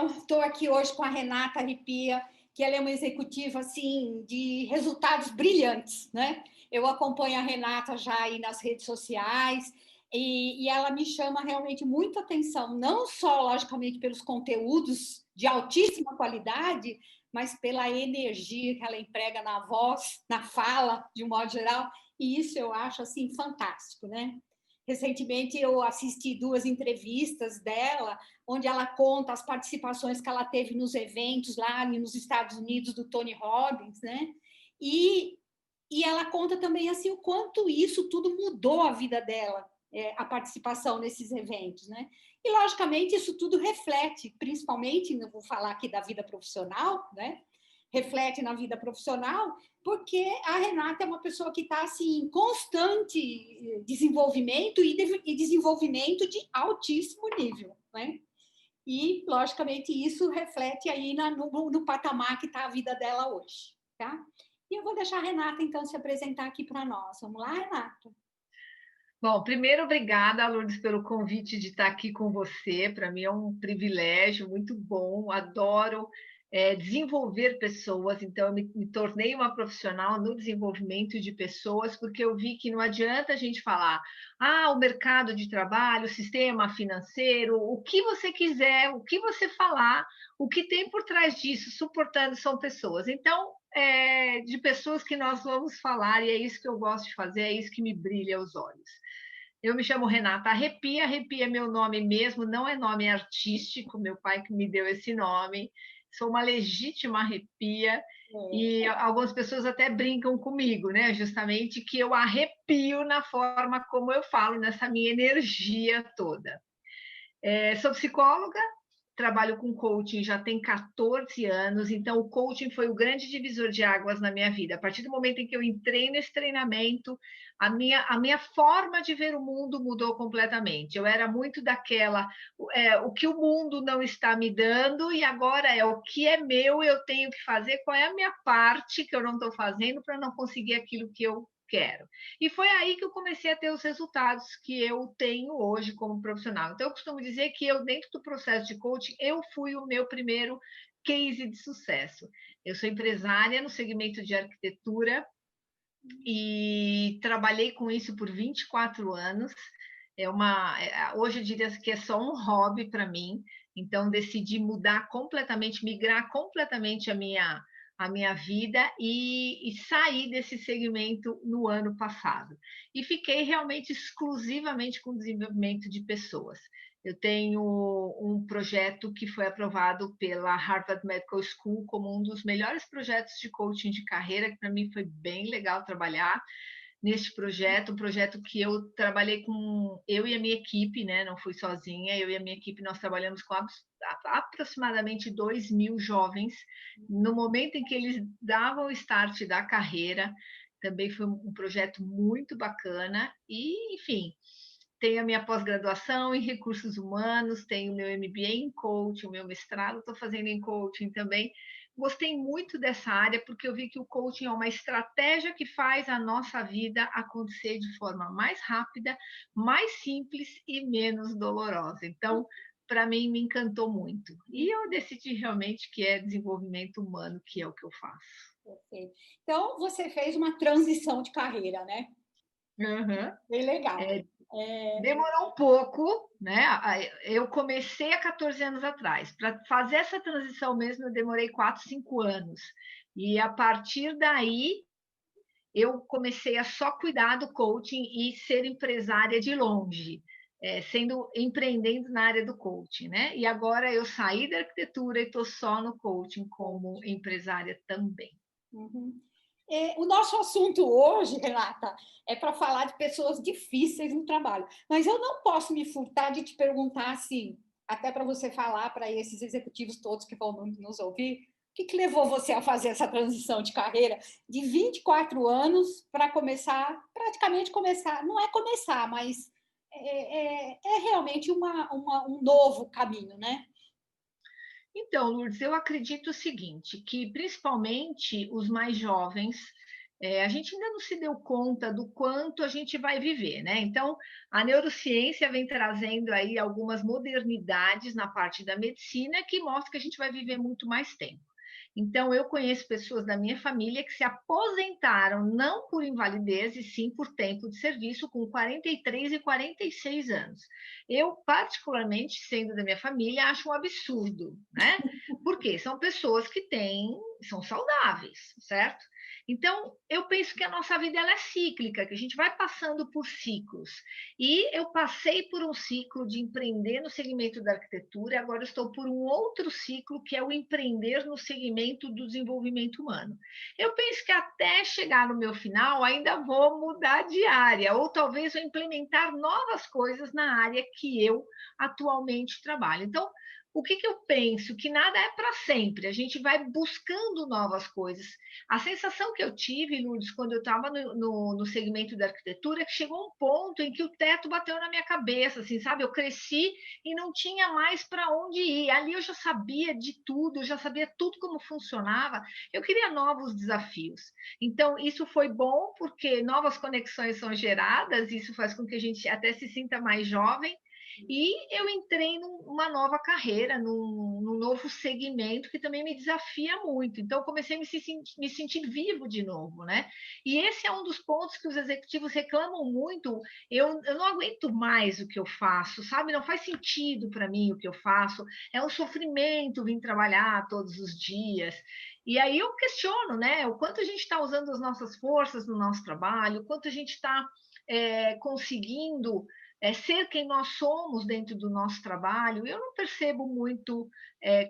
estou aqui hoje com a Renata Ripia, que ela é uma executiva assim de resultados brilhantes, né? Eu acompanho a Renata já aí nas redes sociais e ela me chama realmente muita atenção, não só, logicamente, pelos conteúdos de altíssima qualidade, mas pela energia que ela emprega na voz, na fala, de um modo geral, e isso eu acho assim fantástico, né? Recentemente eu assisti 2 entrevistas dela, onde ela conta as participações que ela teve nos eventos lá nos Estados Unidos do Tony Robbins, né? E, e ela conta também assim o quanto isso tudo mudou a vida dela, a participação nesses eventos, né? E logicamente isso tudo reflete, principalmente, não vou falar aqui da vida profissional, né? Reflete na vida profissional, porque a Renata é uma pessoa que está assim, em constante desenvolvimento e desenvolvimento de altíssimo nível, né? E, logicamente, isso reflete aí no patamar que está a vida dela hoje, tá? E eu vou deixar a Renata, então, se apresentar aqui para nós. Vamos lá, Renata? Bom, primeiro, obrigada, Lourdes, pelo convite de estar aqui com você. Para mim é um privilégio muito bom. Adoro desenvolver pessoas, então eu me tornei uma profissional no desenvolvimento de pessoas, porque eu vi que não adianta a gente falar, o mercado de trabalho, o sistema financeiro, o que você quiser, o que você falar, o que tem por trás disso, suportando, são pessoas. Então, de pessoas que nós vamos falar, e é isso que eu gosto de fazer, é isso que me brilha aos olhos. Eu me chamo Renata Arrepia, Arrepia é meu nome mesmo, não é nome artístico, meu pai que me deu esse nome. Sou uma legítima arrepia e algumas pessoas até brincam comigo, né? Justamente que eu arrepio na forma como eu falo, nessa minha energia toda. Sou psicóloga, trabalho com coaching já tem 14 anos, então o coaching foi o grande divisor de águas na minha vida. A partir do momento em que eu entrei nesse treinamento, a minha forma de ver o mundo mudou completamente. Eu era muito daquela, o que o mundo não está me dando, e agora é o que é meu, eu tenho que fazer, qual é a minha parte que eu não estou fazendo para não conseguir aquilo que eu quero. E foi aí que eu comecei a ter os resultados que eu tenho hoje como profissional. Então, eu costumo dizer que eu, dentro do processo de coaching, eu fui o meu primeiro case de sucesso. Eu sou empresária no segmento de arquitetura e trabalhei com isso por 24 anos. Hoje eu diria que é só um hobby para mim. Então, decidi mudar completamente, migrar completamente a minha vida e sair desse segmento no ano passado. E fiquei realmente exclusivamente com o desenvolvimento de pessoas. Eu tenho um projeto que foi aprovado pela Harvard Medical School como um dos melhores projetos de coaching de carreira, que para mim foi bem legal trabalhar neste projeto, um projeto que eu trabalhei com eu e a minha equipe, né? Não fui sozinha, eu e a minha equipe nós trabalhamos com aproximadamente 2.000 jovens no momento em que eles davam o start da carreira. Também foi um projeto muito bacana e, enfim, tenho a minha pós-graduação em recursos humanos, tenho o meu MBA em coaching, o meu mestrado estou fazendo em coaching também. Gostei muito dessa área porque eu vi que o coaching é uma estratégia que faz a nossa vida acontecer de forma mais rápida, mais simples e menos dolorosa. Então, para mim, me encantou muito. E eu decidi realmente que é desenvolvimento humano, que é o que eu faço. Perfeito. Então, você fez uma transição de carreira, né? Uhum. Bem legal. É, Demorou um pouco, né? Eu comecei há 14 anos atrás. Para fazer essa transição mesmo, eu demorei 4, 5 anos. E a partir daí, eu comecei a só cuidar do coaching e ser empresária de longe, empreendendo na área do coaching, né? E agora eu saí da arquitetura e estou só no coaching como empresária também. Uhum. O nosso assunto hoje, Renata, é para falar de pessoas difíceis no trabalho. Mas eu não posso me furtar de te perguntar assim, até para você falar para esses executivos todos que vão nos ouvir, o que levou você a fazer essa transição de carreira de 24 anos para começar, praticamente começar, não é começar, mas é realmente um novo caminho, né? Então, Lourdes, eu acredito o seguinte, que principalmente os mais jovens a gente ainda não se deu conta do quanto a gente vai viver, né? Então, a neurociência vem trazendo aí algumas modernidades na parte da medicina que mostra que a gente vai viver muito mais tempo. Então, eu conheço pessoas da minha família que se aposentaram não por invalidez, e sim por tempo de serviço, com 43 e 46 anos. Eu, particularmente, sendo da minha família, acho um absurdo, né? Porque são pessoas que são saudáveis, certo? Então, eu penso que a nossa vida ela é cíclica, que a gente vai passando por ciclos. E eu passei por um ciclo de empreender no segmento da arquitetura, e agora estou por um outro ciclo, que é o empreender no segmento do desenvolvimento humano. Eu penso que até chegar no meu final, ainda vou mudar de área, ou talvez vou implementar novas coisas na área que eu atualmente trabalho. Então, o que eu penso? Que nada é para sempre, a gente vai buscando novas coisas. A sensação que eu tive, Lourdes, quando eu estava no segmento da arquitetura, é que chegou um ponto em que o teto bateu na minha cabeça, assim, sabe? Eu cresci e não tinha mais para onde ir. Ali eu já sabia de tudo, eu já sabia tudo como funcionava. Eu queria novos desafios. Então, isso foi bom, porque novas conexões são geradas, isso faz com que a gente até se sinta mais jovem. E eu entrei numa nova carreira, num novo segmento que também me desafia muito. Então, eu comecei a me sentir vivo de novo, né? E esse é um dos pontos que os executivos reclamam muito. Eu não aguento mais o que eu faço, sabe? Não faz sentido para mim o que eu faço. É um sofrimento vir trabalhar todos os dias. E aí eu questiono, né? O quanto a gente está usando as nossas forças no nosso trabalho, o quanto a gente está conseguindo ser quem nós somos dentro do nosso trabalho. Eu não percebo muito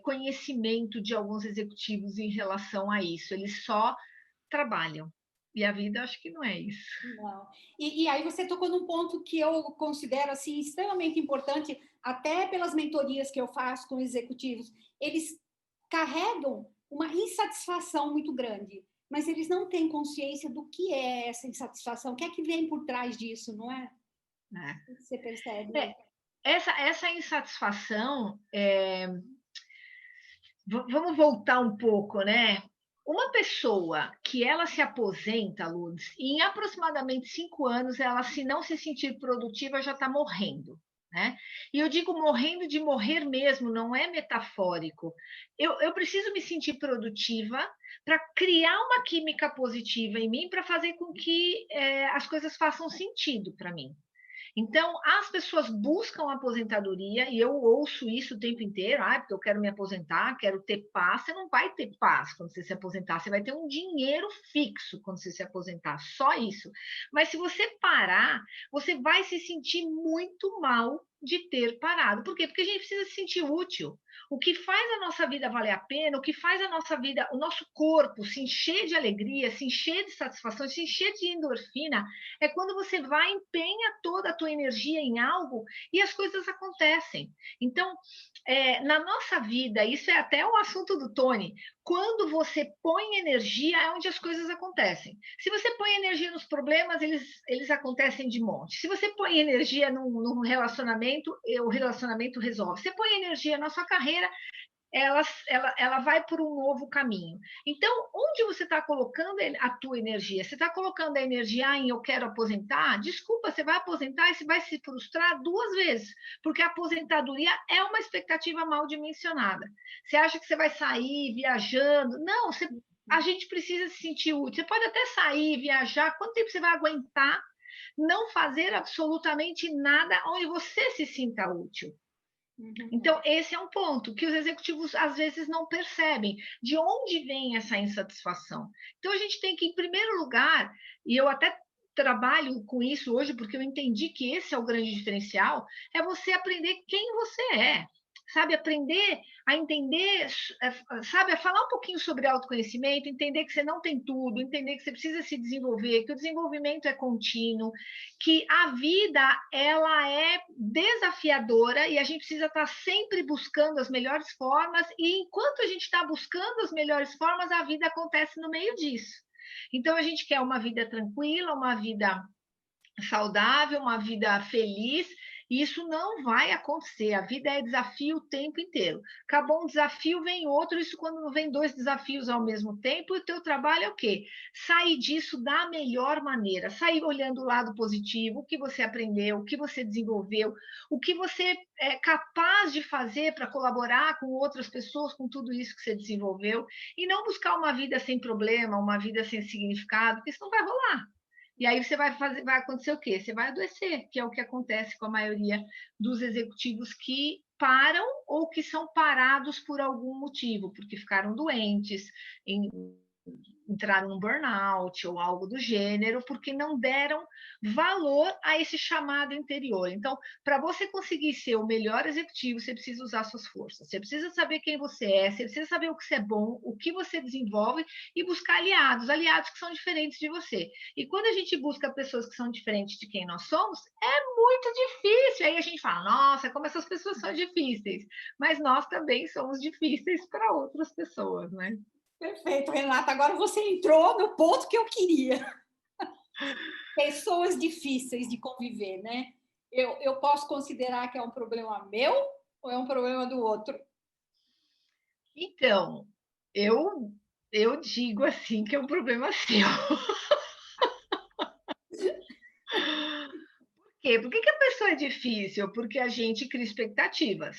conhecimento de alguns executivos em relação a isso, eles só trabalham. E a vida, acho que não é isso. Não. E aí você tocou num ponto que eu considero assim extremamente importante, até pelas mentorias que eu faço com executivos. Eles carregam uma insatisfação muito grande, mas eles não têm consciência do que é essa insatisfação, o que é que vem por trás disso, não é? O que você percebe? É, essa insatisfação, vamos voltar um pouco, né? Uma pessoa que ela se aposenta, Lourdes, e em aproximadamente 5 anos, ela, se não se sentir produtiva, já está morrendo. Né? E eu digo morrendo de morrer mesmo, não é metafórico. Eu preciso me sentir produtiva para criar uma química positiva em mim, para fazer com que as coisas façam sentido para mim. Então, as pessoas buscam aposentadoria, e eu ouço isso o tempo inteiro, porque eu quero me aposentar, quero ter paz. Você não vai ter paz quando você se aposentar, você vai ter um dinheiro fixo quando você se aposentar, só isso. Mas se você parar, você vai se sentir muito mal de ter parado. Por quê? Porque a gente precisa se sentir útil. O que faz a nossa vida valer a pena, o que faz a nossa vida, o nosso corpo se encher de alegria, se encher de satisfação, se encher de endorfina, é quando você vai, empenha toda a tua energia em algo e as coisas acontecem. Então, na nossa vida, isso é até o assunto do Tony, quando você põe energia é onde as coisas acontecem. Se você põe energia nos problemas, eles acontecem de monte. Se você põe energia num relacionamento, o relacionamento resolve. Você põe energia na sua carreira, ela vai por um novo caminho. Então, onde você está colocando a tua energia? Você está colocando a energia em eu quero aposentar? Desculpa, você vai aposentar e você vai se frustrar 2 vezes, porque a aposentadoria é uma expectativa mal dimensionada. Você acha que você vai sair viajando? Não, a gente precisa se sentir útil. Você pode até sair, viajar, quanto tempo você vai aguentar não fazer absolutamente nada onde você se sinta útil? Então, esse é um ponto que os executivos às vezes não percebem. De onde vem essa insatisfação? Então, a gente tem que, em primeiro lugar, e eu até trabalho com isso hoje, porque eu entendi que esse é o grande diferencial, é você aprender quem você é. Sabe, aprender a entender, sabe, a falar um pouquinho sobre autoconhecimento, entender que você não tem tudo, entender que você precisa se desenvolver, que o desenvolvimento é contínuo, que a vida ela é desafiadora e a gente precisa estar sempre buscando as melhores formas, e enquanto a gente está buscando as melhores formas, a vida acontece no meio disso. Então a gente quer uma vida tranquila, uma vida saudável, uma vida feliz, E isso não vai acontecer. A vida é desafio o tempo inteiro. Acabou um desafio, vem outro. Isso quando não vem dois desafios ao mesmo tempo, e o teu trabalho é o quê? Sair disso da melhor maneira. Sair olhando o lado positivo, o que você aprendeu, o que você desenvolveu, o que você é capaz de fazer para colaborar com outras pessoas, com tudo isso que você desenvolveu, e não buscar uma vida sem problema, uma vida sem significado, porque isso não vai rolar. E aí você vai acontecer o quê? Você vai adoecer, que é o que acontece com a maioria dos executivos que param ou que são parados por algum motivo, porque ficaram doentes, entraram num burnout ou algo do gênero, porque não deram valor a esse chamado interior. Então, para você conseguir ser o melhor executivo, você precisa usar suas forças. Você precisa saber quem você é, você precisa saber o que você é bom, o que você desenvolve e buscar aliados que são diferentes de você. E quando a gente busca pessoas que são diferentes de quem nós somos, é muito difícil. Aí a gente fala, nossa, como essas pessoas são difíceis. Mas nós também somos difíceis para outras pessoas, né? Perfeito, Renata. Agora você entrou no ponto que eu queria. Pessoas difíceis de conviver, né? Eu posso considerar que é um problema meu ou é um problema do outro? Então, eu digo assim que é um problema seu. Por quê? Por que a pessoa é difícil? Porque a gente cria expectativas,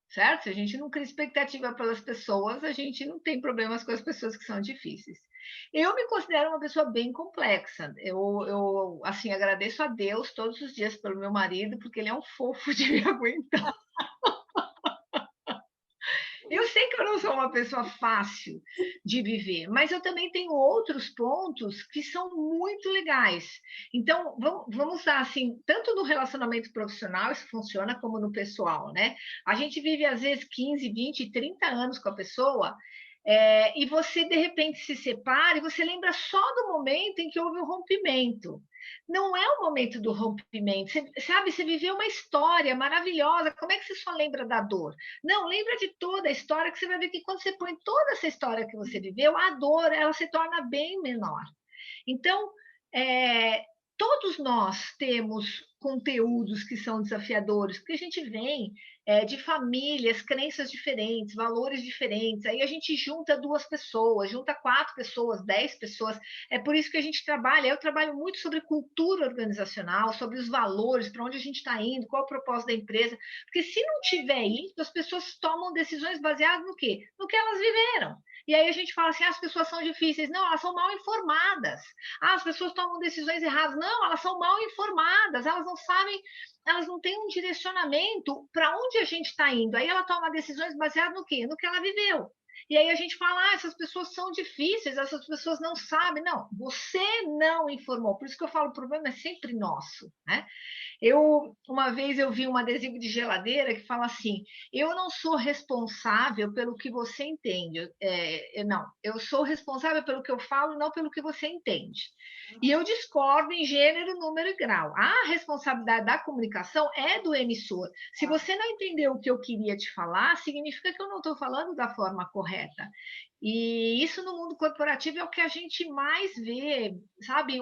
certo? Se a gente não cria expectativa pelas pessoas, a gente não tem problemas com as pessoas que são difíceis. Eu me considero uma pessoa bem complexa. Eu assim, agradeço a Deus todos os dias pelo meu marido, porque ele é um fofo de me aguentar. Eu sei que eu não sou uma pessoa fácil de viver, mas eu também tenho outros pontos que são muito legais. Então, vamos usar assim, tanto no relacionamento profissional, isso funciona, como no pessoal, né? A gente vive, às vezes, 15, 20, 30 anos com a pessoa, e você, de repente, se separa e você lembra só do momento em que houve o rompimento. Não é o momento do rompimento, você, sabe? Você viveu uma história maravilhosa, como é que você só lembra da dor? Não, lembra de toda a história, que você vai ver que quando você põe toda essa história que você viveu, a dor ela se torna bem menor. Então, é, todos nós temos conteúdos que são desafiadores, porque a gente vem de famílias, crenças diferentes, valores diferentes. Aí a gente junta duas pessoas, junta 4 pessoas, 10 pessoas. É por isso que a gente trabalha. Eu trabalho muito sobre cultura organizacional, sobre os valores, para onde a gente está indo, qual é o propósito da empresa. Porque se não tiver isso, as pessoas tomam decisões baseadas no quê? No que elas viveram. E aí a gente fala assim, as pessoas são difíceis. Não, elas são mal informadas. As pessoas tomam decisões erradas. Não, elas são mal informadas. Elas não sabem, elas não têm um direcionamento para onde a gente está indo. Aí ela toma decisões baseadas no quê? No que ela viveu. E aí a gente fala, essas pessoas são difíceis, essas pessoas não sabem. Não, você não informou. Por isso que eu falo, o problema é sempre nosso, né? Uma vez eu vi um adesivo de geladeira que fala assim: eu não sou responsável pelo que você entende. Não, eu sou responsável pelo que eu falo e não pelo que você entende. E eu discordo em gênero, número e grau. A responsabilidade da comunicação é do emissor. Se você não entendeu o que eu queria te falar, significa que eu não estou falando da forma correta. E isso no mundo corporativo é o que a gente mais vê, sabe?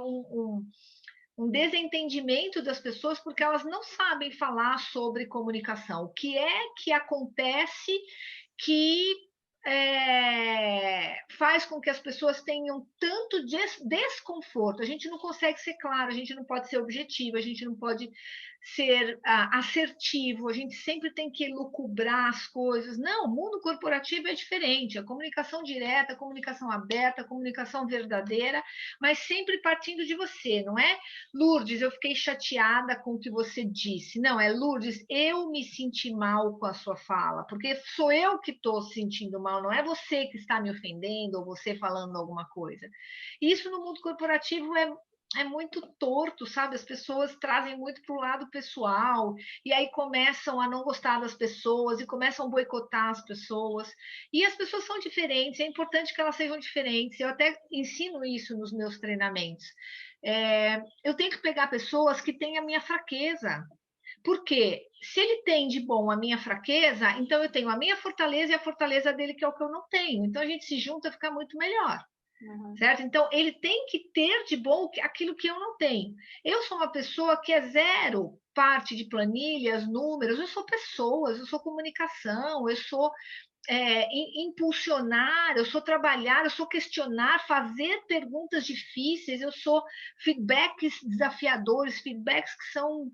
Um desentendimento das pessoas porque elas não sabem falar sobre comunicação. O que é que acontece que faz com que as pessoas tenham tanto desconforto? A gente não consegue ser claro, a gente não pode ser objetivo, a gente não pode ser assertivo, a gente sempre tem que lucubrar as coisas. Não, o mundo corporativo é diferente. A comunicação direta, a comunicação aberta, a comunicação verdadeira, mas sempre partindo de você, não é? Lourdes, eu fiquei chateada com o que você disse. Não, é Lourdes, eu me senti mal com a sua fala, porque sou eu que estou sentindo mal, não é você que está me ofendendo ou você falando alguma coisa. Isso no mundo corporativo é muito torto, sabe? As pessoas trazem muito para o lado pessoal e aí começam a não gostar das pessoas e começam a boicotar as pessoas. E as pessoas são diferentes, é importante que elas sejam diferentes. Eu até ensino isso nos meus treinamentos. Eu tenho que pegar pessoas que têm a minha fraqueza. Porque se ele tem de bom a minha fraqueza, então eu tenho a minha fortaleza e a fortaleza dele, que é o que eu não tenho. Então a gente se junta, fica muito melhor. certo? Então, ele tem que ter de bom aquilo que eu não tenho. Eu sou uma pessoa que é zero parte de planilhas, números, eu sou pessoas, eu sou comunicação, eu sou impulsionar, eu sou trabalhar, eu sou questionar, fazer perguntas difíceis, eu sou feedbacks desafiadores, feedbacks que são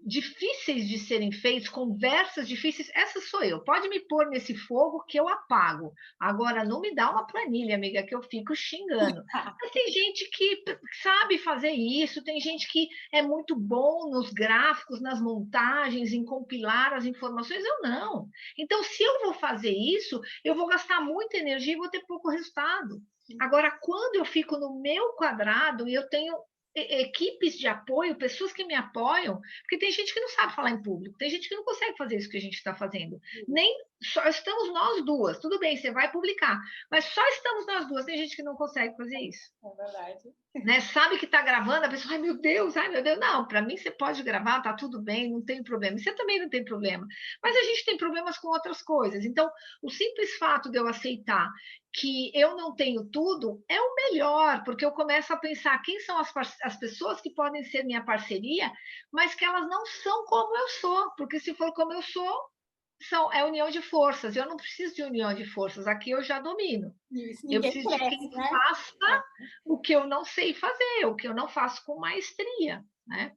difíceis de serem feitos, conversas difíceis, essa sou eu. Pode me pôr nesse fogo que eu apago. Agora, não me dá uma planilha, amiga, que eu fico xingando. Mas tem gente que sabe fazer isso, tem gente que é muito bom nos gráficos, nas montagens, em compilar as informações. Eu não. Então, se eu vou fazer isso, eu vou gastar muita energia e vou ter pouco resultado. Agora, quando eu fico no meu quadrado e eu tenho equipes de apoio, pessoas que me apoiam, porque tem gente que não sabe falar em público, tem gente que não consegue fazer isso que a gente está fazendo. Nem só estamos nós duas. Tudo bem, você vai publicar, mas só estamos nós duas. Tem gente que não consegue fazer isso. É verdade. Né? Sabe que está gravando, a pessoa, ai meu Deus, ai meu Deus. Não, para mim você pode gravar, tá tudo bem, não tem problema. E você também não tem problema. Mas a gente tem problemas com outras coisas. Então, o simples fato de eu aceitar que eu não tenho tudo é o melhor, porque eu começo a pensar quem são as pessoas que podem ser minha parceria, mas que elas não são como eu sou, porque se for como eu sou, é união de forças. Eu não preciso de união de forças, aqui eu já domino. Isso, Eu ninguém preciso de cresce, quem né? faça o que eu não sei fazer, o que eu não faço com maestria, né?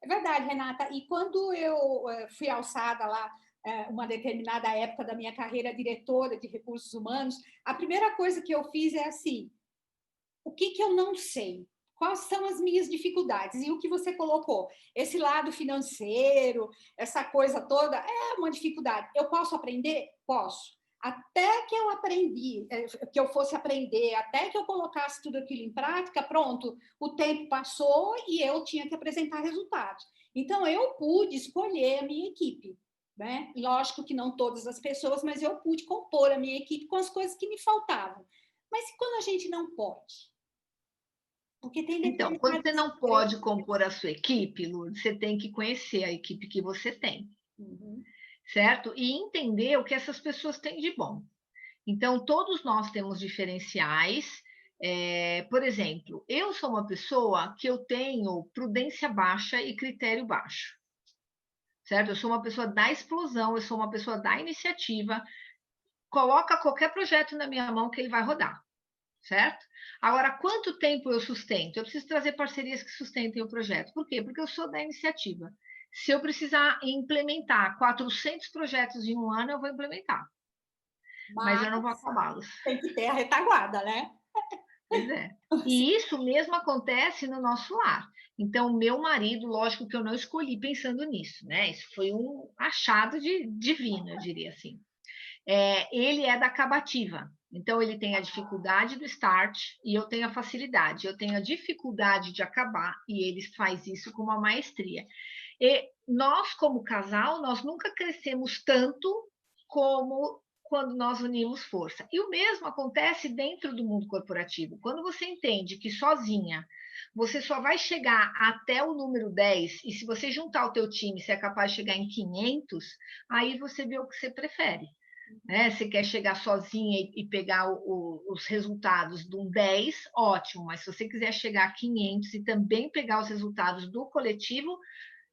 É verdade, Renata. E quando eu fui alçada lá, uma determinada época da minha carreira diretora de recursos humanos, a primeira coisa que eu fiz é assim: o que eu não sei? Quais são as minhas dificuldades? E o que você colocou? Esse lado financeiro, essa coisa toda, é uma dificuldade. Eu posso aprender? Posso. Até que eu aprendi, que eu fosse aprender, até que eu colocasse tudo aquilo em prática, pronto, o tempo passou e eu tinha que apresentar resultados. Então, eu pude escolher a minha equipe, né? Lógico que não todas as pessoas, mas eu pude compor a minha equipe com as coisas que me faltavam. Mas e quando a gente não pode? Porque tem Então, quando você determinadas não pode compor a sua equipe, Lourdes, você tem que conhecer a equipe que você tem, certo? E entender o que essas pessoas têm de bom. Então, todos nós temos diferenciais. Por exemplo, eu sou uma pessoa que eu tenho prudência baixa e critério baixo, certo? Eu sou uma pessoa da explosão, eu sou uma pessoa da iniciativa. Coloca qualquer projeto na minha mão que ele vai rodar, certo? Agora, quanto tempo eu sustento? Eu preciso trazer parcerias que sustentem o projeto. Por quê? Porque eu sou da iniciativa. Se eu precisar implementar 400 projetos em um ano, eu vou implementar. Mas eu não vou acabá-los. Tem que ter a retaguarda, né? Pois é. E isso mesmo acontece no nosso lar. Então, meu marido, lógico que eu não escolhi pensando nisso, né? Isso foi um achado divino, eu diria assim. Ele é da acabativa. Então, ele tem a dificuldade do start e eu tenho a facilidade. Eu tenho a dificuldade de acabar e ele faz isso com uma maestria. E nós, como casal, nós nunca crescemos tanto como quando nós unimos força. E o mesmo acontece dentro do mundo corporativo. Quando você entende que sozinha você só vai chegar até o número 10, e se você juntar o teu time, você é capaz de chegar em 500, aí você vê o que você prefere. Né? Você quer chegar sozinha e pegar os resultados de um 10, ótimo, mas se você quiser chegar a 500 e também pegar os resultados do coletivo,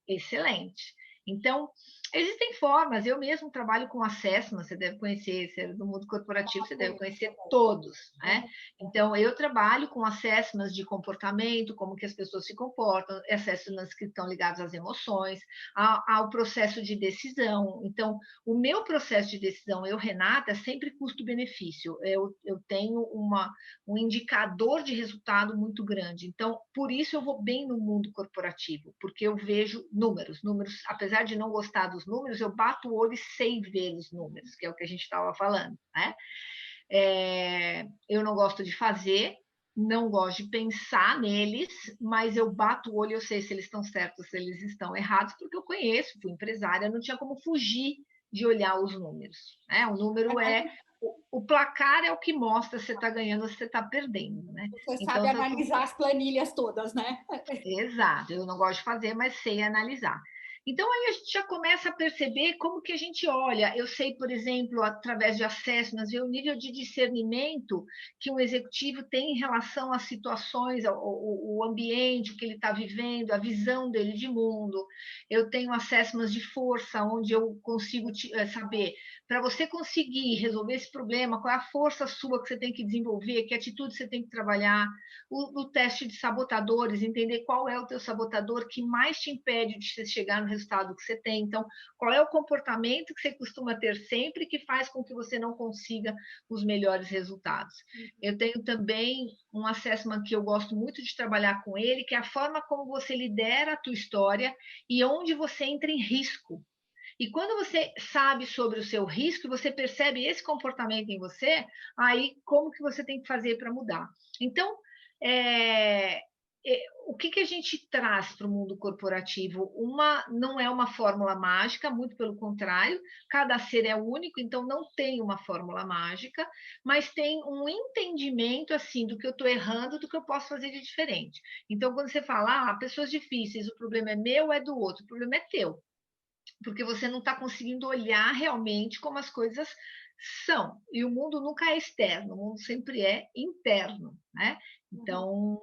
excelente. Então, existem formas, eu mesmo trabalho com assessment, você deve conhecer, você é do mundo corporativo, você deve conhecer todos, né? Então, eu trabalho com assessments de comportamento, como que as pessoas se comportam, assessments que estão ligados às emoções, ao processo de decisão. Então, o meu processo de decisão, eu, Renata, é sempre custo-benefício. Eu tenho um indicador de resultado muito grande. Então, por isso eu vou bem no mundo corporativo, porque eu vejo números, apesar de não gostar dos números, eu bato o olho e sei ver os números, que é o que a gente estava falando, né? Eu não gosto de fazer, não gosto de pensar neles, mas eu bato o olho e eu sei se eles estão certos, se eles estão errados, porque eu conheço, fui empresária, não tinha como fugir de olhar os números, né? O número o placar é o que mostra se você está ganhando ou se você está perdendo, né? Você Então, sabe analisar as planilhas todas, né? exato, eu não gosto de fazer, mas sei analisar. Então, aí a gente já começa a perceber como que a gente olha. Eu sei, por exemplo, através de assessments, ver o nível de discernimento que um executivo tem em relação às situações, o ambiente que ele está vivendo, a visão dele de mundo. Eu tenho assessments de força, onde eu consigo saber, para você conseguir resolver esse problema, qual é a força sua que você tem que desenvolver, que atitude você tem que trabalhar, o teste de sabotadores, entender qual é o teu sabotador que mais te impede de você chegar no resultado que você tem. Então, qual é o comportamento que você costuma ter sempre que faz com que você não consiga os melhores resultados. Eu tenho também um assessment que eu gosto muito de trabalhar com ele, que é a forma como você lidera a tua história e onde você entra em risco. E quando você sabe sobre o seu risco, você percebe esse comportamento em você, aí como que você tem que fazer para mudar? Então, é, o que a gente traz para o mundo corporativo? Não é uma fórmula mágica, muito pelo contrário, cada ser é único, então não tem uma fórmula mágica, mas tem um entendimento assim do que eu estou errando, do que eu posso fazer de diferente. Então, quando você fala, pessoas difíceis, o problema é meu, é do outro, o problema é teu, porque você não está conseguindo olhar realmente como as coisas são. E o mundo nunca é externo, o mundo sempre é interno, né? Então,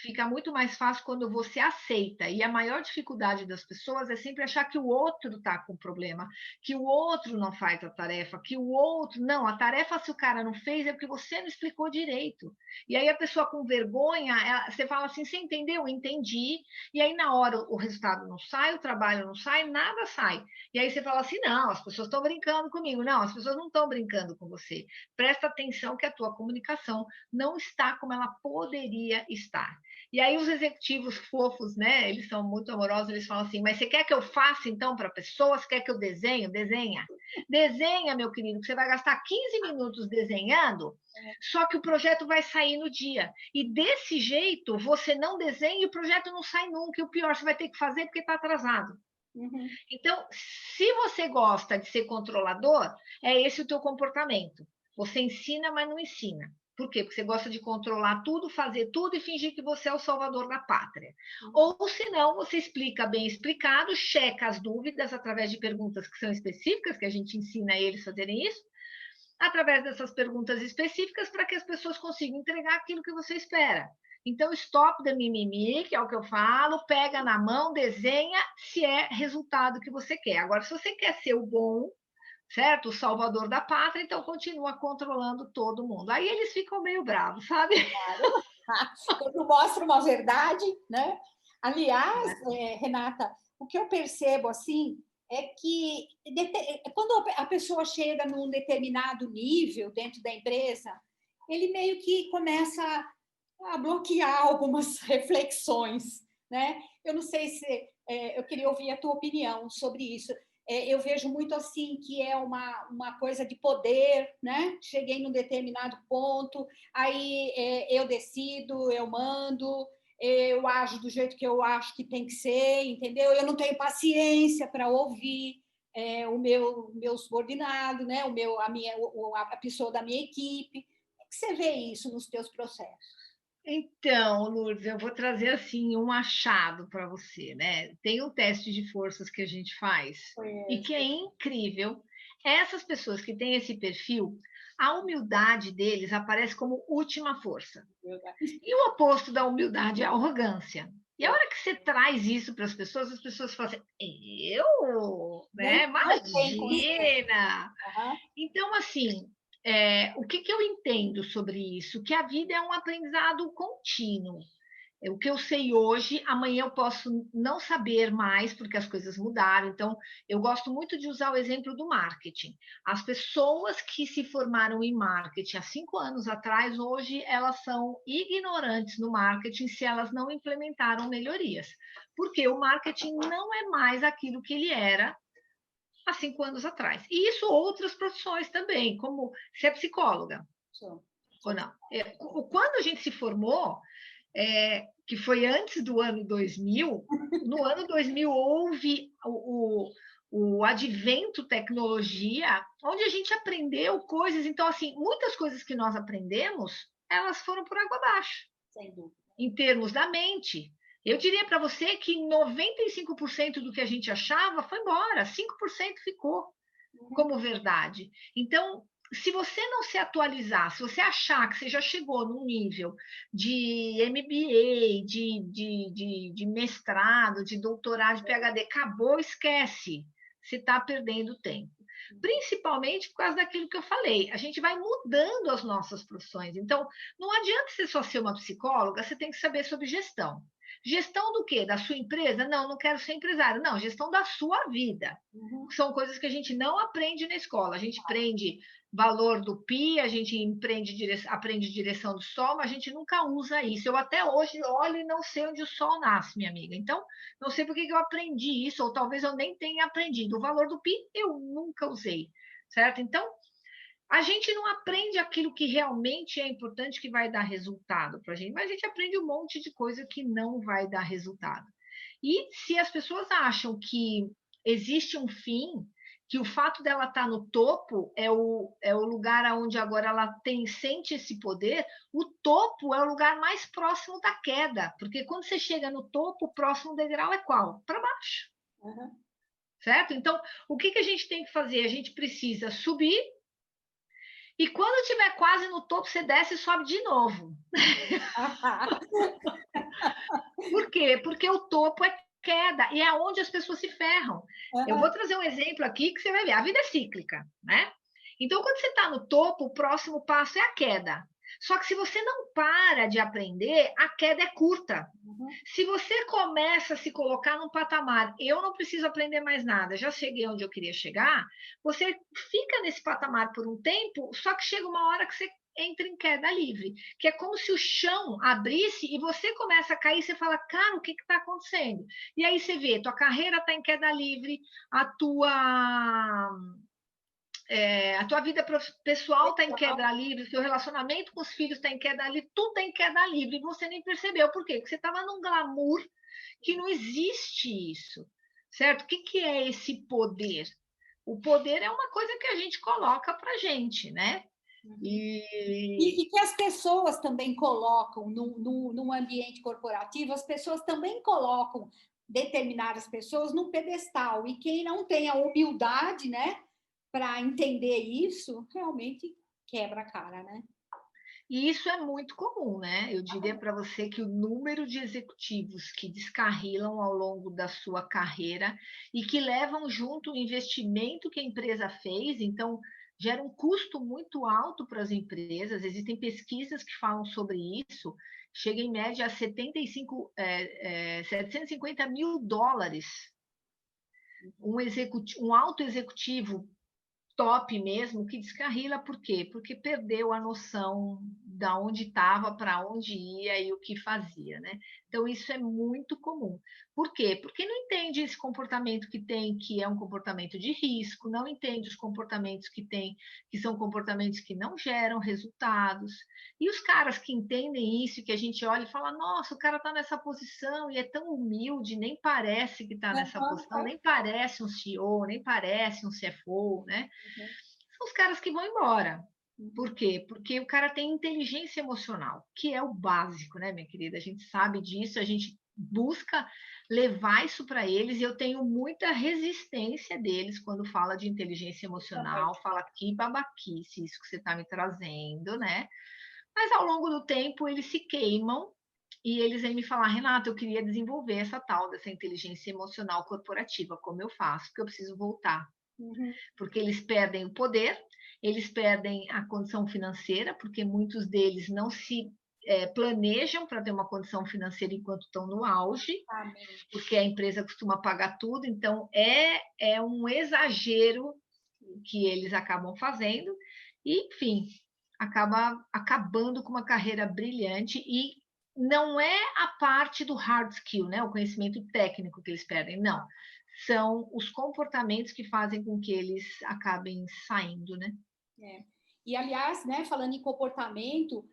fica muito mais fácil quando você aceita. E a maior dificuldade das pessoas é sempre achar que o outro está com problema, que o outro não faz a tarefa, que o outro. Não, a tarefa, se o cara não fez, é porque você não explicou direito. E aí a pessoa com vergonha, você fala assim: você entendeu? Entendi. E aí, na hora, o resultado não sai, o trabalho não sai, nada sai. E aí você fala assim: não, as pessoas estão brincando comigo. Não, as pessoas não estão brincando com você. Presta atenção que a tua comunicação não está como ela poderia estar. E aí os executivos fofos, né? Eles são muito amorosos, eles falam assim: mas você quer que eu faça então para pessoas? Quer que eu desenhe? Desenha. Desenha, meu querido, que você vai gastar 15 minutos desenhando, só que o projeto vai sair no dia. E desse jeito, você não desenha e o projeto não sai nunca. E o pior, você vai ter que fazer porque está atrasado. Uhum. Então, se você gosta de ser controlador, é esse o teu comportamento. Você ensina, mas não ensina. Por quê? Porque você gosta de controlar tudo, fazer tudo e fingir que você é o salvador da pátria. Ou, se não, você explica bem explicado, checa as dúvidas através de perguntas que são específicas, que a gente ensina eles a fazerem isso, através dessas perguntas específicas para que as pessoas consigam entregar aquilo que você espera. Então, stop the mimimi, que é o que eu falo, pega na mão, desenha, se é resultado que você quer. Agora, se você quer ser o bom, certo? O salvador da pátria, então continua controlando todo mundo. Aí eles ficam meio bravos, sabe? Claro. Quando mostra uma verdade, né? Aliás, Renata, o que eu percebo assim é que quando a pessoa chega num determinado nível dentro da empresa, ele meio que começa a bloquear algumas reflexões, né? Eu não sei se eu queria ouvir a tua opinião sobre isso. Eu vejo muito assim que é uma coisa de poder, né? Cheguei num determinado ponto, aí eu decido, eu mando, eu ajo do jeito que eu acho que tem que ser, entendeu? Eu não tenho paciência para ouvir o meu subordinado, né? A pessoa da minha equipe. Como é que você vê isso nos teus processos? Então, Lourdes, eu vou trazer assim um achado para você, né? Tem um teste de forças que a gente faz e que é incrível. Essas pessoas que têm esse perfil, a humildade deles aparece como última força. E o oposto da humildade é a arrogância. E a hora que você traz isso para as pessoas falam assim: eu? Né? Não tem condição. Imagina! Uhum. Então, assim, o que eu entendo sobre isso? Que a vida é um aprendizado contínuo. O que eu sei hoje, amanhã eu posso não saber mais, porque as coisas mudaram. Então, eu gosto muito de usar o exemplo do marketing. As pessoas que se formaram em marketing há 5 anos atrás, hoje elas são ignorantes no marketing se elas não implementaram melhorias. Porque o marketing não é mais aquilo que ele era há 5 anos atrás. E isso outras profissões também, como ser psicóloga. Sou. Ou não. Quando a gente se formou, que foi antes do ano 2000, no ano 2000 houve o advento tecnologia, onde a gente aprendeu coisas. Então, assim, muitas coisas que nós aprendemos, elas foram por água abaixo, Sem dúvida. em termos da mente. Eu diria para você que 95% do que a gente achava foi embora, 5% ficou como verdade. Então, se você não se atualizar, se você achar que você já chegou num nível de MBA, de mestrado, de doutorado, de PhD, acabou, esquece. Você está perdendo tempo. Principalmente por causa daquilo que eu falei. A gente vai mudando as nossas profissões. Então, não adianta você só ser uma psicóloga, você tem que saber sobre gestão. Gestão do quê? Da sua empresa? Não, não quero ser empresário. Não, gestão da sua vida. São coisas que a gente não aprende na escola. A gente aprende valor do pi, a gente aprende direção do sol, mas a gente nunca usa isso. Eu até hoje olho e não sei onde o sol nasce, minha amiga. Então, não sei por que eu aprendi isso, ou talvez eu nem tenha aprendido. O valor do pi eu nunca usei, certo? Então, a gente não aprende aquilo que realmente é importante, que vai dar resultado para a gente, mas a gente aprende um monte de coisa que não vai dar resultado. E se as pessoas acham que existe um fim, que o fato dela estar no topo é o lugar onde agora ela sente esse poder, o topo é o lugar mais próximo da queda, porque quando você chega no topo, o próximo degrau é qual? Para baixo. Uhum. Certo? Então, o que a gente tem que fazer? A gente precisa subir, e quando estiver quase no topo, você desce e sobe de novo. Por quê? Porque o topo é queda e é onde as pessoas se ferram. Eu vou trazer um exemplo aqui que você vai ver. A vida é cíclica, né? Então, quando você está no topo, o próximo passo é a queda. Só que se você não para de aprender, a queda é curta. Se você começa a se colocar num patamar, eu não preciso aprender mais nada, já cheguei onde eu queria chegar, você fica nesse patamar por um tempo, só que chega uma hora que você entra em queda livre, que é como se o chão abrisse e você começa a cair, você fala, cara, o que está acontecendo? E aí você vê, tua carreira está em queda livre, a tua vida pessoal está em queda livre, seu relacionamento com os filhos está em queda livre, tudo está em queda livre, e você nem percebeu. Por quê? Porque você estava num glamour que não existe isso, certo? O que é esse poder? O poder é uma coisa que a gente coloca para gente, né? E que as pessoas também colocam num ambiente corporativo, as pessoas também colocam determinadas pessoas num pedestal. E quem não tem a humildade, né, para entender isso, realmente quebra a cara, né? E isso é muito comum, né? Eu diria para você que o número de executivos que descarrilam ao longo da sua carreira e que levam junto o investimento que a empresa fez, então gera um custo muito alto para as empresas. Existem pesquisas que falam sobre isso, chega em média a 750 mil dólares. Um alto executivo top mesmo que descarrila, por quê? Porque perdeu a noção da onde estava, para onde ia e o que fazia, né? Então isso é muito comum. Por quê? Porque não entende esse comportamento que tem, que é um comportamento de risco, não entende os comportamentos que tem, que são comportamentos que não geram resultados. E os caras que entendem isso, que a gente olha e fala, nossa, o cara está nessa posição e é tão humilde, nem parece que está nessa posição, nem parece um CEO, nem parece um CFO, né? São os caras que vão embora. Por quê? Porque o cara tem inteligência emocional, que é o básico, né, minha querida? A gente sabe disso, a gente busca levar isso para eles e eu tenho muita resistência deles quando fala de inteligência emocional, fala que babaquice isso que você está me trazendo, né? Mas ao longo do tempo eles se queimam e eles vêm me falar, Renata, eu queria desenvolver essa tal dessa inteligência emocional corporativa, como eu faço, porque eu preciso voltar. Porque eles perdem o poder, eles perdem a condição financeira, porque muitos deles não se planejam para ter uma condição financeira enquanto estão no auge, porque a empresa costuma pagar tudo, então é um exagero que eles acabam fazendo, e, enfim, acaba acabando com uma carreira brilhante e não é a parte do hard skill, né, o conhecimento técnico que eles perdem, não. São os comportamentos que fazem com que eles acabem saindo, né? E, aliás, né, falando em comportamento,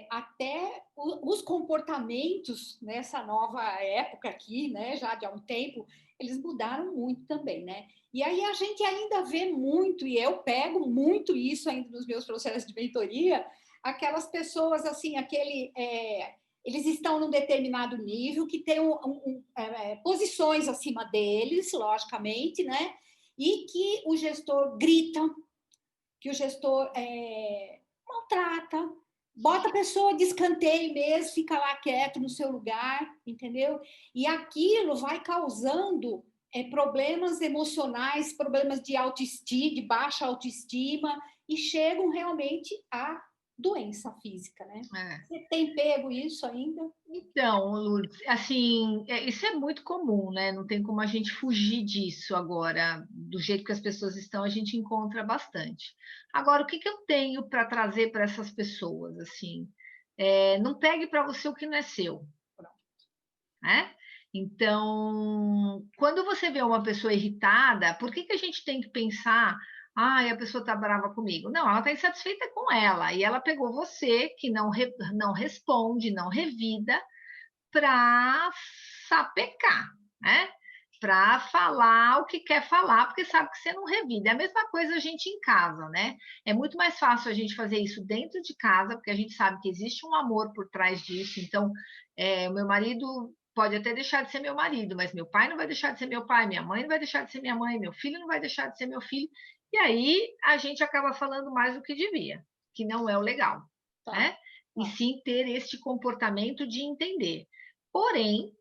até os comportamentos nessa nova época aqui, né, já de há um tempo, eles mudaram muito também, né? E aí a gente ainda vê muito, e eu pego muito isso ainda nos meus processos de mentoria, aquelas pessoas, assim, eles estão num determinado nível, que tem posições acima deles, logicamente, né? E que o gestor grita, que o gestor maltrata, bota a pessoa de escanteio mesmo, fica lá quieto no seu lugar, entendeu? E aquilo vai causando problemas emocionais, problemas de autoestima, de baixa autoestima, e chegam realmente à doença física, né? Você tem pego isso ainda? Então, Lourdes, assim, isso é muito comum, né? Não tem como a gente fugir disso agora. Do jeito que as pessoas estão, a gente encontra bastante. Agora, o que que eu tenho para trazer para essas pessoas, assim? Não pegue para você o que não é seu, né? Então, quando você vê uma pessoa irritada, por que que a gente tem que pensar, a pessoa está brava comigo? Não, ela está insatisfeita com ela, e ela pegou você, que não responde, não revida, para sapecar, né? Para falar o que quer falar, porque sabe que você não revida. É a mesma coisa a gente em casa, né? É muito mais fácil a gente fazer isso dentro de casa, porque a gente sabe que existe um amor por trás disso. Então, o meu marido pode até deixar de ser meu marido, mas meu pai não vai deixar de ser meu pai, minha mãe não vai deixar de ser minha mãe, meu filho não vai deixar de ser meu filho. E aí a gente acaba falando mais do que devia, que não é o legal, né? E sim ter este comportamento de entender. Porém,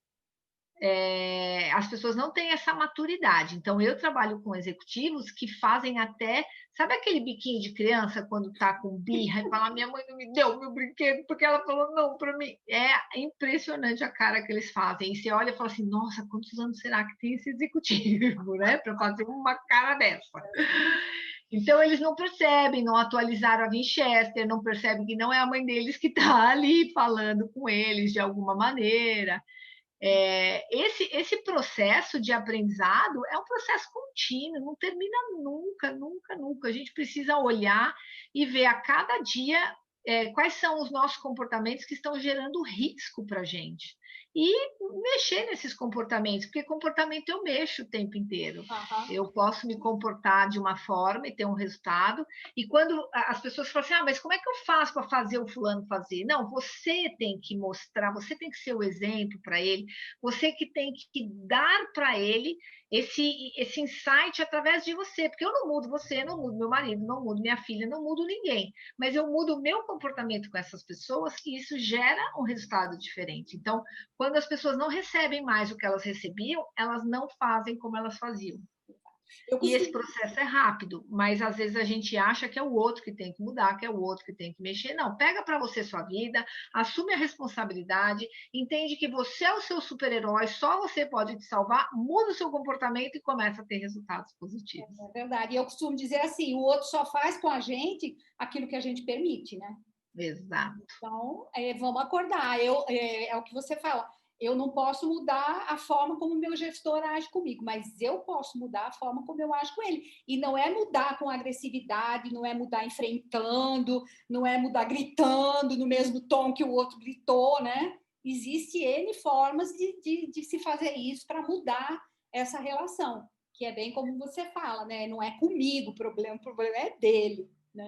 as pessoas não têm essa maturidade. Então, eu trabalho com executivos que fazem até, sabe aquele biquinho de criança quando tá com birra e fala, minha mãe não me deu meu brinquedo porque ela falou não para mim. É impressionante a cara que eles fazem. E você olha e fala assim, nossa, quantos anos será que tem esse executivo, né? Para fazer uma cara dessa. Então, eles não percebem, não atualizaram a Winchester, não percebem que não é a mãe deles que está ali falando com eles de alguma maneira. Esse processo de aprendizado é um processo contínuo, não termina nunca, nunca, nunca. A gente precisa olhar e ver a cada dia quais são os nossos comportamentos que estão gerando risco para a gente. E mexer nesses comportamentos, porque comportamento eu mexo o tempo inteiro. Eu posso me comportar de uma forma e ter um resultado, e quando as pessoas falam assim, mas como é que eu faço para fazer o fulano fazer? Não, você tem que mostrar, você tem que ser o exemplo para ele, você que tem que dar para ele esse insight através de você, porque eu não mudo você, não mudo meu marido, não mudo minha filha, não mudo ninguém, mas eu mudo o meu comportamento com essas pessoas e isso gera um resultado diferente. Então, quando as pessoas não recebem mais o que elas recebiam, elas não fazem como elas faziam. E esse processo é rápido, mas às vezes a gente acha que é o outro que tem que mudar, que é o outro que tem que mexer. Não, pega para você sua vida, assume a responsabilidade, entende que você é o seu super-herói, só você pode te salvar, muda o seu comportamento e começa a ter resultados positivos. É verdade. E eu costumo dizer assim, o outro só faz com a gente aquilo que a gente permite, né? Exato. Então, vamos acordar. É o que você fala. Eu não posso mudar a forma como o meu gestor age comigo, mas eu posso mudar a forma como eu ajo com ele. E não é mudar com agressividade, não é mudar enfrentando, não é mudar gritando no mesmo tom que o outro gritou, né? Existe N formas de se fazer isso para mudar essa relação, que é bem como você fala, né? Não é comigo o problema é dele. Né?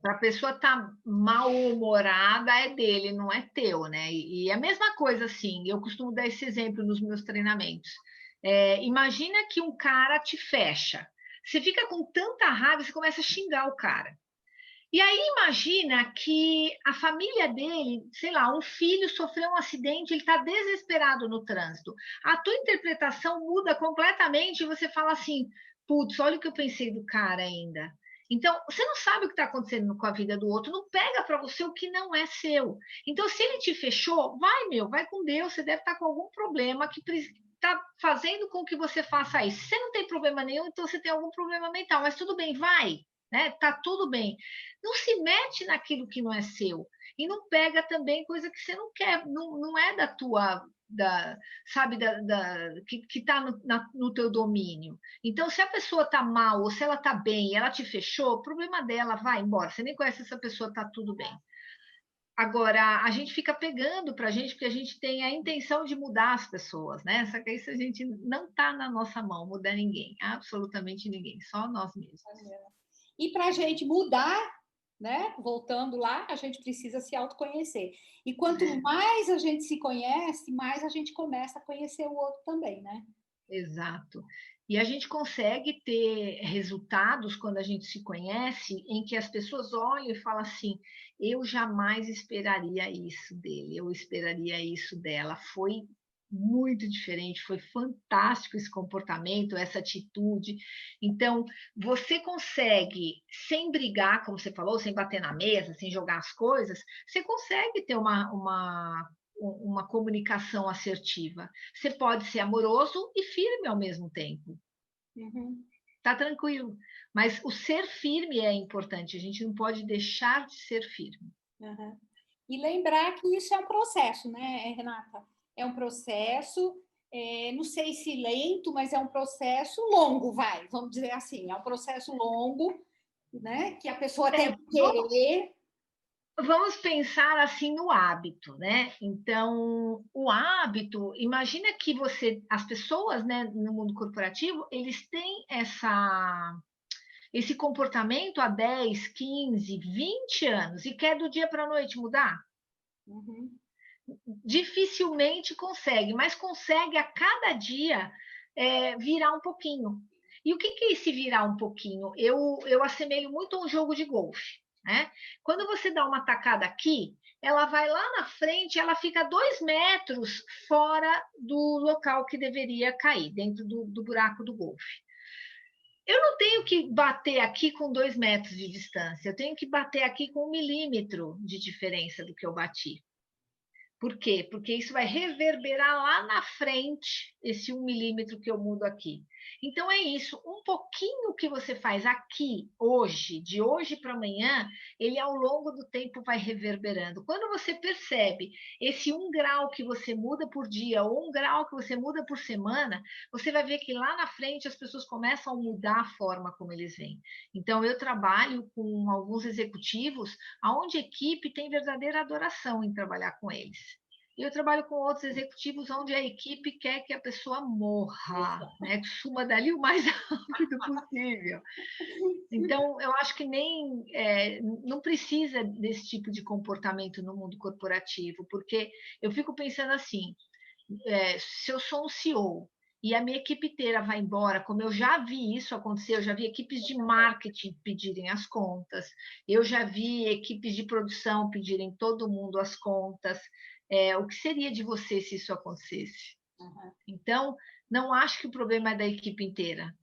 Para a pessoa estar mal-humorada é dele, não é teu, né? E a mesma coisa, assim, eu costumo dar esse exemplo nos meus treinamentos. Imagina que um cara te fecha. Você fica com tanta raiva, você começa a xingar o cara. E aí imagina que a família dele, sei lá, um filho sofreu um acidente, ele está desesperado no trânsito. A tua interpretação muda completamente e você fala assim, putz, olha o que eu pensei do cara ainda. Então, você não sabe o que está acontecendo com a vida do outro, não pega para você o que não é seu. Então, se ele te fechou, vai com Deus, você deve estar com algum problema que está fazendo com que você faça isso. Você não tem problema nenhum, então você tem algum problema mental, mas tudo bem, vai, né? Tá tudo bem. Não se mete naquilo que não é seu. E não pega também coisa que você não quer, não é da tua, sabe, que está no teu domínio. Então, se a pessoa está mal ou se ela está bem e ela te fechou, problema dela, vai embora. Você nem conhece essa pessoa, está tudo bem. Agora, a gente fica pegando para a gente porque a gente tem a intenção de mudar as pessoas, né? Só que isso a gente não está na nossa mão, mudar ninguém, absolutamente ninguém, só nós mesmos. E para a gente mudar, né? Voltando lá, a gente precisa se autoconhecer. E quanto mais a gente se conhece, mais a gente começa a conhecer o outro também, né? Exato. E a gente consegue ter resultados quando a gente se conhece, em que as pessoas olham e falam assim: eu jamais esperaria isso dele, eu esperaria isso dela. Foi muito diferente, foi fantástico esse comportamento, essa atitude. Então, você consegue, sem brigar, como você falou, sem bater na mesa, sem jogar as coisas, você consegue ter uma comunicação assertiva. Você pode ser amoroso e firme ao mesmo tempo. Uhum, Tá tranquilo. Mas o ser firme é importante. A gente não pode deixar de ser firme. uhum. E lembrar que isso é um processo, né, Renata? É um processo, não sei se lento, mas é um processo longo, vai, vamos dizer assim. É um processo longo, né? Que a pessoa É, tem que querer. vamos pensar assim no hábito, né? Então, o hábito, imagina que as pessoas, né, no mundo corporativo, eles têm esse comportamento há 10, 15, 20 anos e quer do dia para a noite mudar? Uhum, Dificilmente consegue, mas consegue a cada dia virar um pouquinho. E o que é esse virar um pouquinho? Eu assemelho muito a um jogo de golfe. Né? Quando você dá uma tacada aqui, ela vai lá na frente, ela fica 2 metros fora do local que deveria cair, dentro do buraco do golfe. Eu não tenho que bater aqui com 2 metros de distância, eu tenho que bater aqui com 1 milímetro de diferença do que eu bati. Por quê? Porque isso vai reverberar lá na frente esse 1 milímetro que eu mudo aqui. Então é isso, um pouquinho que você faz aqui, hoje, de hoje para amanhã, ele ao longo do tempo vai reverberando. Quando você percebe esse 1 grau que você muda por dia, ou 1 grau que você muda por semana, você vai ver que lá na frente as pessoas começam a mudar a forma como eles veem. Então eu trabalho com alguns executivos onde a equipe tem verdadeira adoração em trabalhar com eles. E eu trabalho com outros executivos onde a equipe quer que a pessoa morra, né? Que suma dali o mais rápido possível. Então, eu acho que não precisa desse tipo de comportamento no mundo corporativo, porque eu fico pensando assim, se eu sou um CEO e a minha equipe inteira vai embora, como eu já vi isso acontecer, eu já vi equipes de marketing pedirem as contas, eu já vi equipes de produção pedirem todo mundo as contas. O que seria de você se isso acontecesse? uhum, Então, não acho que o problema é da equipe inteira.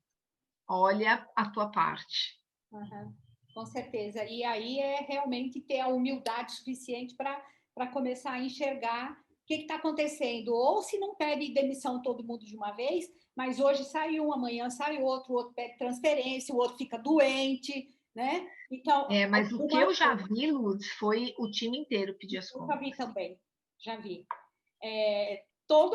Olha a tua parte. uhum. Com certeza. E aí é realmente ter a humildade suficiente para começar a enxergar o que está acontecendo. Ou se não pede demissão todo mundo de uma vez, mas hoje sai um, amanhã sai outro, o outro pede transferência, o outro fica doente, né? Então, Mas o que alguma eu já vi, Lourdes, foi o time inteiro pedir as eu já contas. vi também, já vi.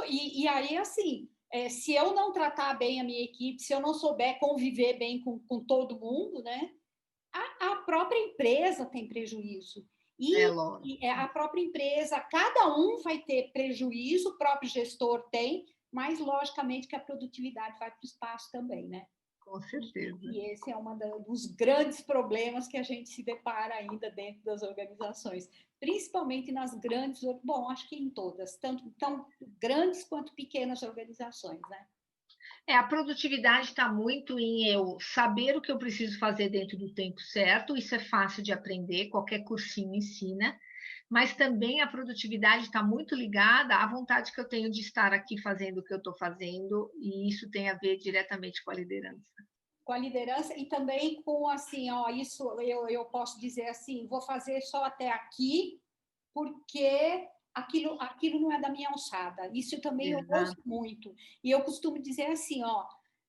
E aí, assim, se eu não tratar bem a minha equipe, se eu não souber conviver bem com todo mundo, né? A própria empresa tem prejuízo. É E, lógico, a própria empresa, cada um vai ter prejuízo, o próprio gestor tem, mas logicamente que a produtividade vai para o espaço também, né? com certeza. E esse é um dos grandes problemas que a gente se depara ainda dentro das organizações, principalmente nas grandes, bom, acho que em todas, tanto tão grandes quanto pequenas organizações, né? A produtividade está muito em eu saber o que eu preciso fazer dentro do tempo certo, isso é fácil de aprender, qualquer cursinho ensina, mas também a produtividade está muito ligada à vontade que eu tenho de estar aqui fazendo o que eu estou fazendo, e isso tem a ver diretamente com a liderança. Com a liderança e também com assim, ó, isso eu posso dizer assim, vou fazer só até aqui, porque aquilo não é da minha alçada. Isso também eu ouço Exato. muito. E eu costumo dizer assim, ó,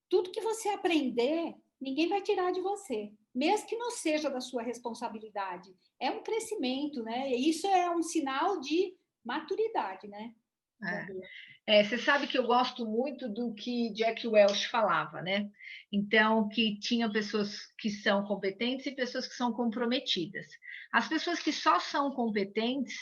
tudo que você aprender, ninguém vai tirar de você, mesmo que não seja da sua responsabilidade. É um crescimento, né? E isso é um sinal de maturidade, né? É. Você sabe que eu gosto muito do que Jack Welch falava, né? Então, que tinha pessoas que são competentes e pessoas que são comprometidas. As pessoas que só são competentes,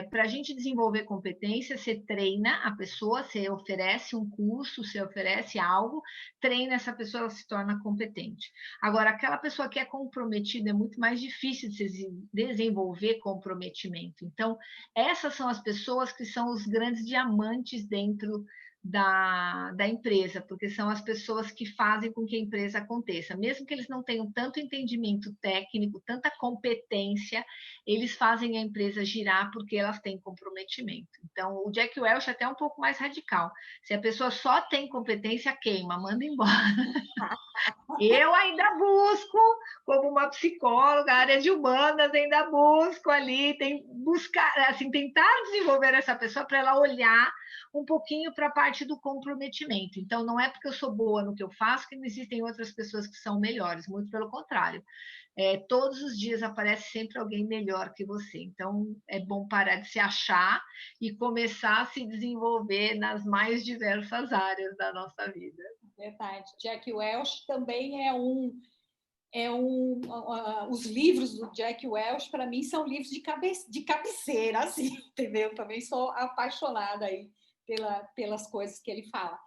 para a gente desenvolver competência, você treina a pessoa, você oferece um curso, você oferece algo, treina essa pessoa, ela se torna competente. Agora, aquela pessoa que é comprometida é muito mais difícil de se desenvolver comprometimento. Então, essas são as pessoas que são os grandes diamantes dentro da empresa, porque são as pessoas que fazem com que a empresa aconteça. Mesmo que eles não tenham tanto entendimento técnico, tanta competência, eles fazem a empresa girar porque elas têm comprometimento. Então, o Jack Welch é até um pouco mais radical. Se a pessoa só tem competência, queima, manda embora. Eu ainda busco, como uma psicóloga, área de humanas, ainda busco ali, buscar, assim, tentar desenvolver essa pessoa para ela olhar um pouquinho para a parte do comprometimento. Então, não é porque eu sou boa no que eu faço que não existem outras pessoas que são melhores, muito pelo contrário. Todos os dias aparece sempre alguém melhor que você. Então, é bom parar de se achar e começar a se desenvolver nas mais diversas áreas da nossa vida. Verdade. Jack Welch também os livros do Jack Welch, para mim, são livros de cabeceira, assim, entendeu? Também sou apaixonada aí pelas coisas que ele fala.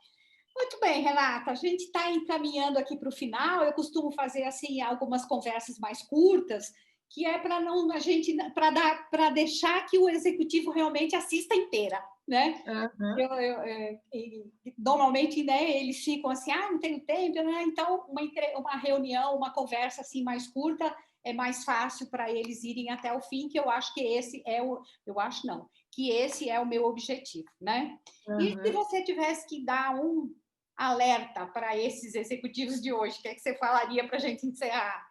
Muito bem, Renata, a gente está encaminhando aqui para o final. Eu costumo fazer assim algumas conversas mais curtas, que é para não a gente para deixar que o executivo realmente assista inteira, né? Uhum. Normalmente, né, eles ficam assim, não tenho tempo, né? Então, uma reunião, uma conversa assim mais curta é mais fácil para eles irem até o fim, que eu acho que esse é eu acho não, que esse é o meu objetivo, né? E se Uhum. você tivesse que dar um alerta para esses executivos de hoje, o que é que você falaria para a gente encerrar?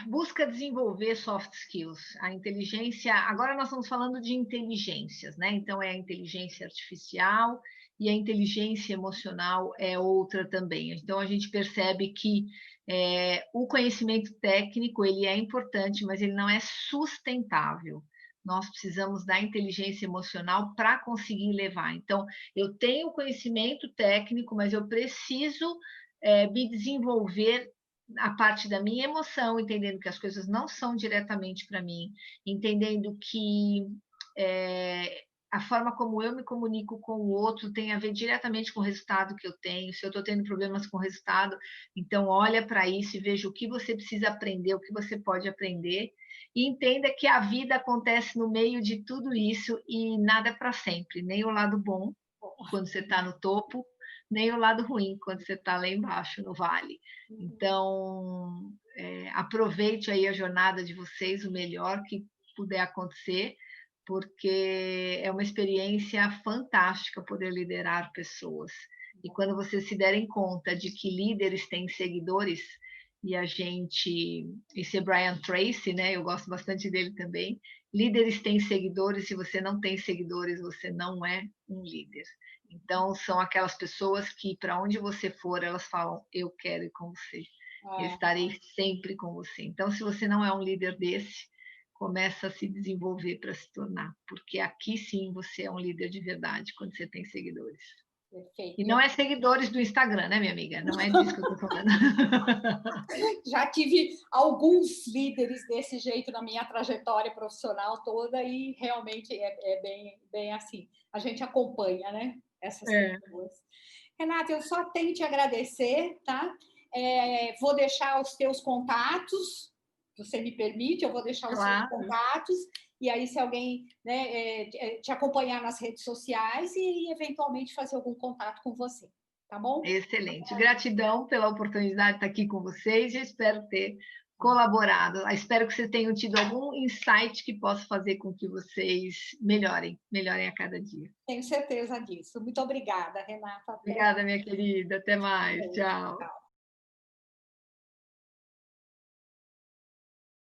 Busca desenvolver soft skills. A inteligência, agora nós estamos falando de inteligências, né? Então é a inteligência artificial e a inteligência emocional é outra também. Então a gente percebe que o conhecimento técnico ele é importante, mas ele não é sustentável. Nós precisamos da inteligência emocional para conseguir levar. Então, eu tenho conhecimento técnico, mas eu preciso me desenvolver a parte da minha emoção, entendendo que as coisas não são diretamente para mim, entendendo que a forma como eu me comunico com o outro tem a ver diretamente com o resultado que eu tenho. Se eu estou tendo problemas com o resultado, então olha para isso e veja o que você precisa aprender, o que você pode aprender, e entenda que a vida acontece no meio de tudo isso e nada é para sempre, nem o lado bom, quando você está no topo, nem o lado ruim, quando você está lá embaixo, no vale. Então, aproveite aí a jornada de vocês, o melhor que puder acontecer, porque é uma experiência fantástica poder liderar pessoas. E quando vocês se derem conta de que líderes têm seguidores, e a gente, esse é Brian Tracy, né? Eu gosto bastante dele também. Líderes têm seguidores, se você não tem seguidores, você não é um líder. Então, são aquelas pessoas que, para onde você for, elas falam: eu quero ir com você, eu estarei sempre com você. Então, se você não é um líder desse, começa a se desenvolver para se tornar, porque aqui sim você é um líder de verdade, quando você tem seguidores. Perfeito. E não é seguidores do Instagram, né, minha amiga? Não é disso que eu estou falando. Já tive alguns líderes desse jeito na minha trajetória profissional toda e realmente é bem assim. A gente acompanha, né? Essas pessoas. Renata, eu só tenho que te agradecer, tá? Vou deixar os teus contatos, se você me permite, eu vou deixar os seus Claro. contatos, e aí se alguém, né, te acompanhar nas redes sociais e eventualmente fazer algum contato com você, tá bom? Excelente. Gratidão pela oportunidade de estar aqui com vocês e espero ter colaborado. Espero que vocês tenham tido algum insight que possa fazer com que vocês melhorem a cada dia. Tenho certeza disso. Muito obrigada, Renata. Obrigada, minha querida. Até mais. Tchau. Tchau.